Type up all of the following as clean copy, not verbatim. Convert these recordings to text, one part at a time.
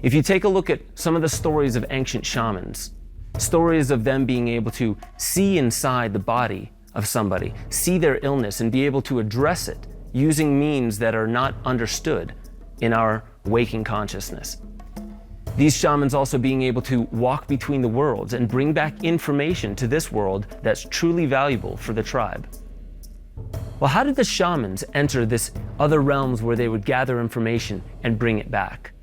If you take a look at some of the stories of ancient shamans, stories of them being able to see inside the body of somebody, see their illness and be able to address it using means that are not understood in our waking consciousness. These shamans also being able to walk between the worlds and bring back information to this world that's truly valuable for the tribe. Well, how did the shamans enter this other realms where they would gather information and bring it back?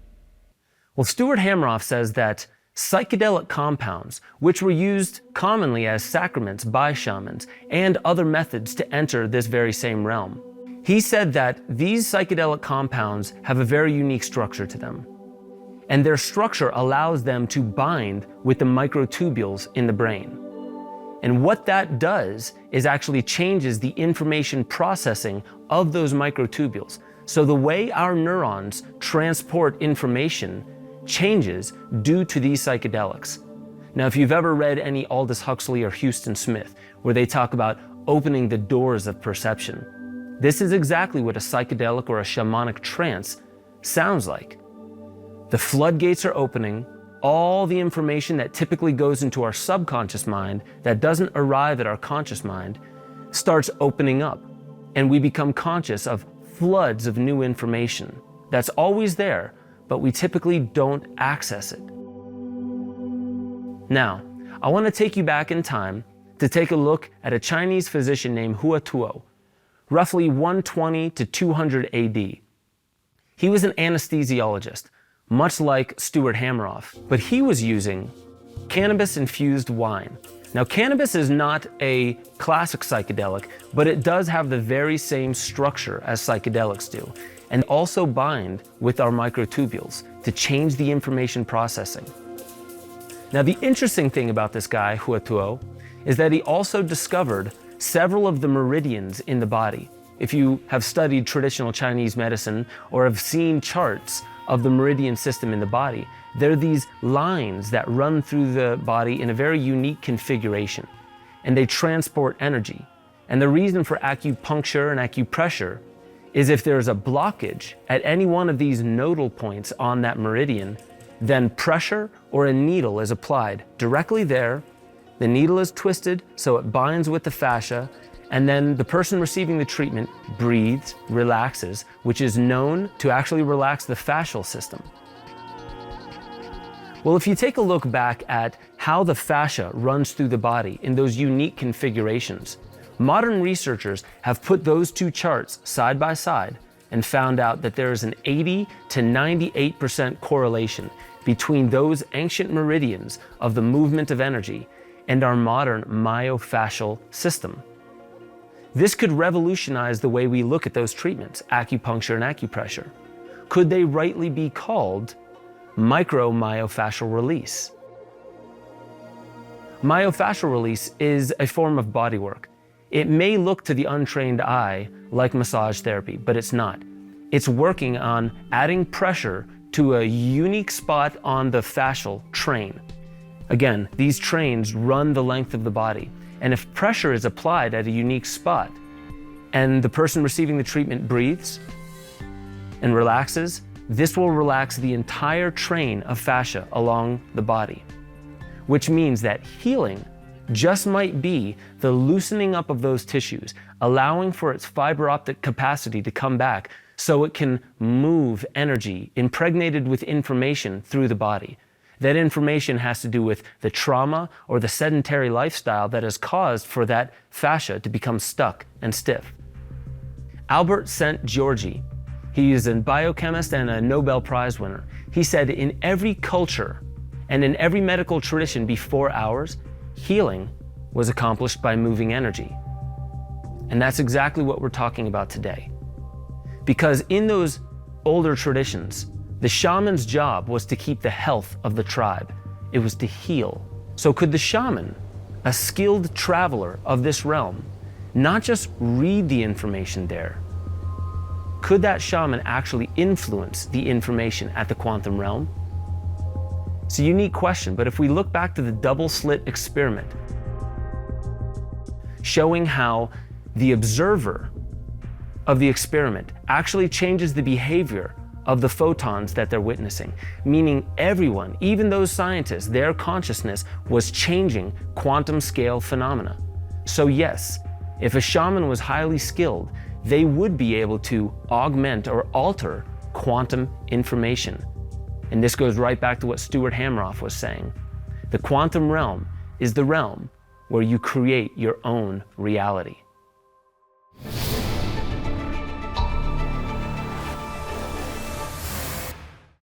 Well, Stewart says that psychedelic compounds, which were used commonly as sacraments by shamans and other methods to enter this very same realm. He said that these psychedelic compounds have a very unique structure to them, and their structure allows them to bind with the microtubules in the brain. And what that does is actually changes the information processing of those microtubules. So the way our neurons transport information changes due to these psychedelics. Now, if you've ever read any Aldous Huxley or Houston Smith, where they talk about opening the doors of perception, this is exactly what a psychedelic or a shamanic trance sounds like. The floodgates are opening, all the information that typically goes into our subconscious mind that doesn't arrive at our conscious mind starts opening up, and we become conscious of floods of new information that's always there, but we typically don't access it. Now, I want to take you back in time to take a look at a Chinese physician named Hua Tuo, roughly 120 to 200 AD. He was an anesthesiologist, much like Stewart Hameroff, but he was using cannabis-infused wine. Now, cannabis is not a classic psychedelic, but it does have the very same structure as psychedelics do, and also bind with our microtubules to change the information processing. Now, the interesting thing about this guy, Hua Tuo, is that he also discovered several of the meridians in the body. If you have studied traditional Chinese medicine or have seen charts of the meridian system in the body, they're these lines that run through the body in a very unique configuration, and they transport energy. And the reason for acupuncture and acupressure is if there's a blockage at any one of these nodal points on that meridian, then pressure or a needle is applied directly there. The needle is twisted so it binds with the fascia, and then the person receiving the treatment breathes, relaxes, which is known to actually relax the fascial system. Well, if you take a look back at how the fascia runs through the body in those unique configurations, modern researchers have put those two charts side by side and found out that there is an 80 to 98% correlation between those ancient meridians of the movement of energy and our modern myofascial system. This could revolutionize the way we look at those treatments, acupuncture and acupressure. Could they rightly be called micro-myofascial release? Myofascial release is a form of bodywork. It may look to the untrained eye like massage therapy, but it's not. It's working on adding pressure to a unique spot on the fascial train. Again, these trains run the length of the body, and if pressure is applied at a unique spot, and the person receiving the treatment breathes and relaxes, this will relax the entire train of fascia along the body, which means that healing just might be the loosening up of those tissues, allowing for its fiber optic capacity to come back so it can move energy impregnated with information through the body. That information has to do with the trauma or the sedentary lifestyle that has caused for that fascia to become stuck and stiff. Albert St. Georgi, he is a biochemist and a Nobel Prize winner. He said, in every culture and in every medical tradition before ours, healing was accomplished by moving energy. And that's exactly what we're talking about today. Because in those older traditions, the shaman's job was to keep the health of the tribe. It was to heal. So could the shaman, a skilled traveler of this realm, not just read the information there? Could that shaman actually influence the information at the quantum realm? It's a unique question, but if we look back to the double slit experiment, showing how the observer of the experiment actually changes the behavior of the photons that they're witnessing, meaning everyone, even those scientists, their consciousness was changing quantum scale phenomena. So yes, if a shaman was highly skilled, they would be able to augment or alter quantum information. And this goes right back to what Stewart Hamroff was saying. The quantum realm is the realm where you create your own reality.